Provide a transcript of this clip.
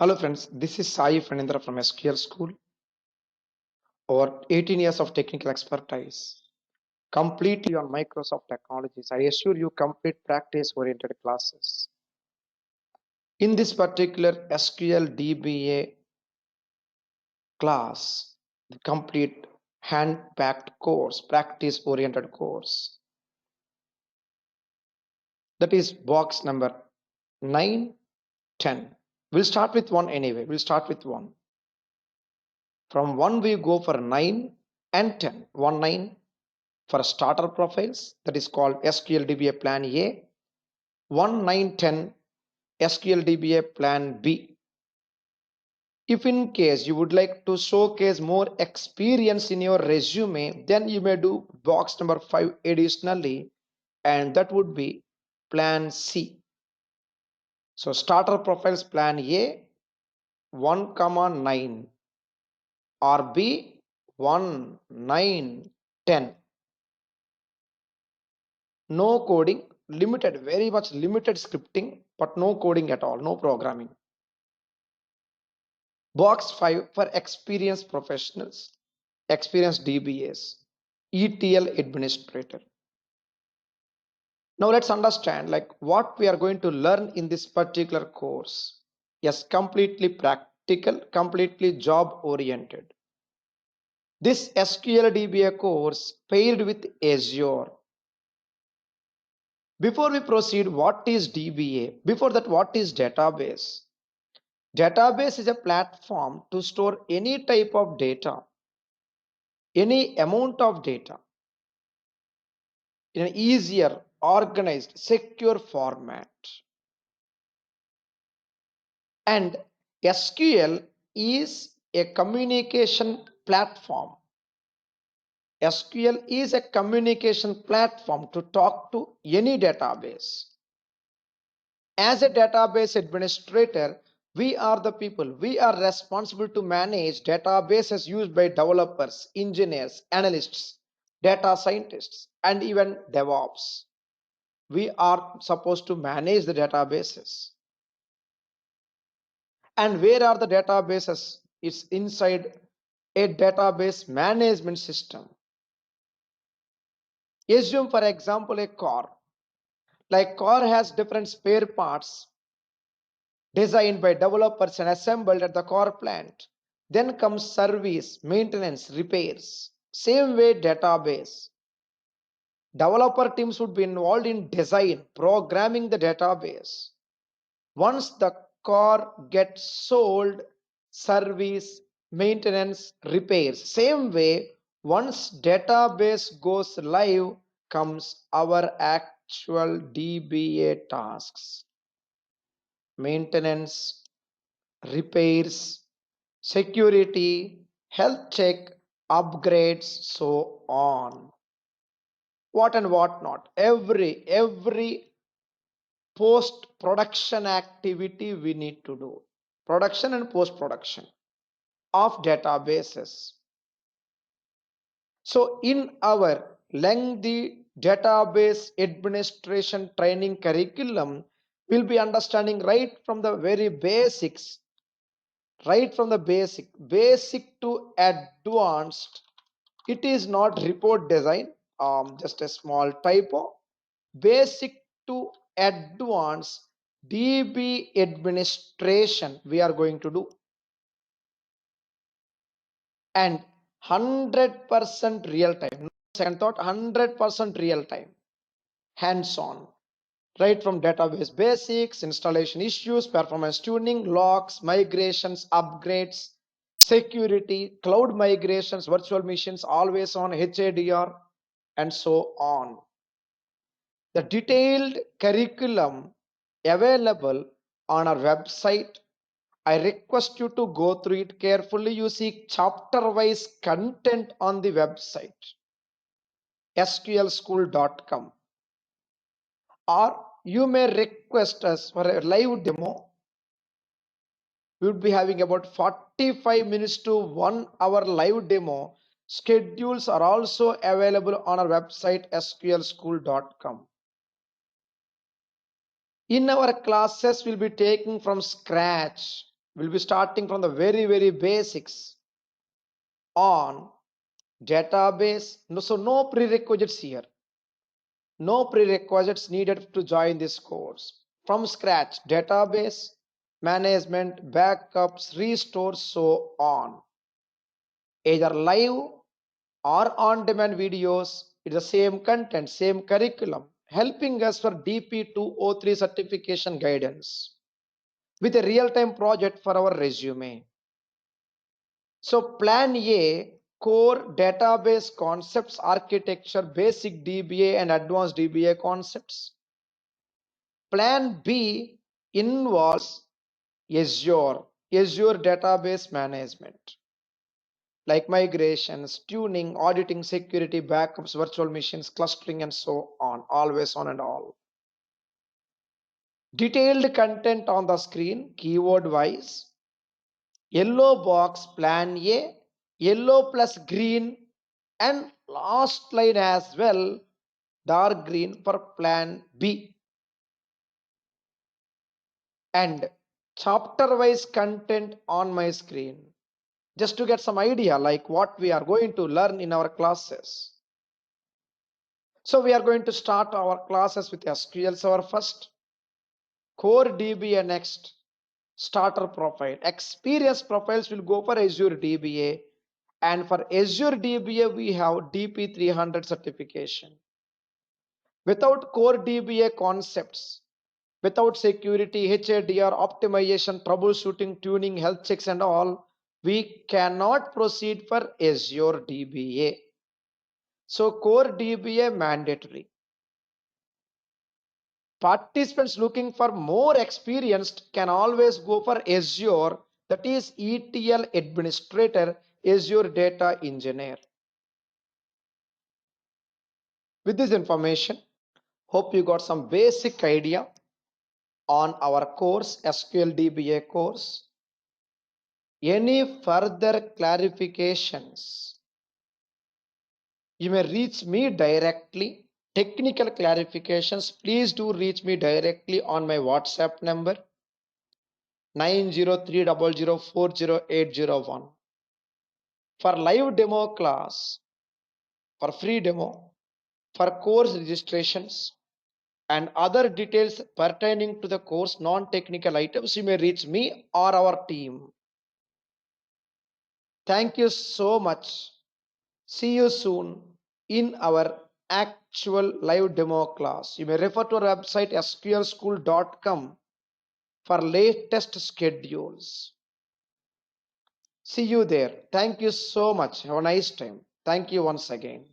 Hello friends, this is Sai Fanindra from SQL School. Over 18 years of technical expertise, completely on Microsoft technologies. I assure you complete practice-oriented classes. In this particular SQL DBA class, the complete hand-packed course, practice-oriented course. That is box number 9, 10. We'll start with one anyway. We'll start with one. From 1 we go for 9 and 10. 1, 9 for starter profiles, that is called SQL DBA plan A. 1, 9, 10 SQL DBA plan B. If in case you would like to showcase more experience in your resume, then you may do box number 5 additionally, and that would be plan C. So starter profiles plan A 1, 9 or B 1, 9, 10. No coding, limited, very much limited scripting, but no coding at all, no programming. Box 5 for experienced professionals, experienced DBAs, ETL administrator. Now let's understand like what we are going to learn in this particular course. Yes, completely practical, completely job oriented. This SQL DBA course paired with Azure. Before we proceed, what is DBA? Before that, what is database? Database is a platform to store any type of data, any amount of data in an easier, organized, secure format. And SQL is a communication platform. SQL is a communication platform to talk to any database. As a database administrator, we are the people, we are responsible to manage databases used by developers, engineers, analysts, data scientists, and even DevOps. We are supposed to manage the databases. And where are the databases? It's inside a database management system. Assume, for example, a car. Like car has different spare parts designed by developers and assembled at the car plant. Then comes service, maintenance, repairs. Same way database. Developer teams would be involved in design, programming the database. Once the car gets sold, service, maintenance, repairs. Same way, once database goes live, comes our actual DBA tasks. Maintenance, repairs, security, health check, upgrades, so on. What and what not. Every post-production activity we need to do. Production and post-production of databases. So in our lengthy database administration training curriculum, we'll be understanding right from the very basics, right from the basic to advanced. It is not report design, just a small typo. Basic to advanced DB administration we are going to do, and 100% real time. No second thought, 100% real time, hands-on, right from database basics, installation issues, performance tuning, logs, migrations, upgrades, security, cloud migrations, virtual machines, always on, HADR, and so on. The detailed curriculum available on our website. I request you to go through it carefully. You see chapter-wise content on the website, sqlschool.com. Or you may request us for a live demo. We would be having about 45 minutes to 1 hour live demo. Schedules are also available on our website, sqlschool.com. In our classes, we'll be taking from scratch We'll be starting from the very basics on database. No, so no prerequisites here. No prerequisites needed to join this course. From scratch, database, management, backups, restores, so on. Either live or on-demand videos, it's the same content, same curriculum, helping us for DP203 certification guidance with a real-time project for our resume. So plan A, core database concepts, architecture, basic DBA and advanced DBA concepts. Plan B involves Azure database management, like migrations, tuning, auditing, security, backups, virtual machines, clustering, and so on, always on and all. Detailed content on the screen, keyword wise. Yellow box, plan A, yellow plus green, and last line as well, dark green for plan B. And chapter wise content on my screen, just to get some idea like what we are going to learn in our classes. So we are going to start our classes with SQL Server first, core DBA next, starter profile. Experience profiles will go for Azure DBA, and for Azure DBA we have DP300 certification. Without core DBA concepts, without security, HADR, optimization, troubleshooting, tuning, health checks and all, we cannot proceed for Azure DBA. So core DBA mandatory. Participants looking for more experienced can always go for Azure, that is ETL administrator, Azure data engineer. With this information, hope you got some basic idea on our course, SQL DBA course. Any further clarifications, you may reach me directly. Technical clarifications, please do reach me directly on my WhatsApp number 90300400801. For live demo class, for free demo, for course registrations and other details pertaining to the course, non-technical items, you may reach me or our team. Thank you so much. See you soon in our actual live demo class. You may refer to our website sqlschool.com for latest schedules. See you there. Thank you so much. Have a nice time. Thank you once again.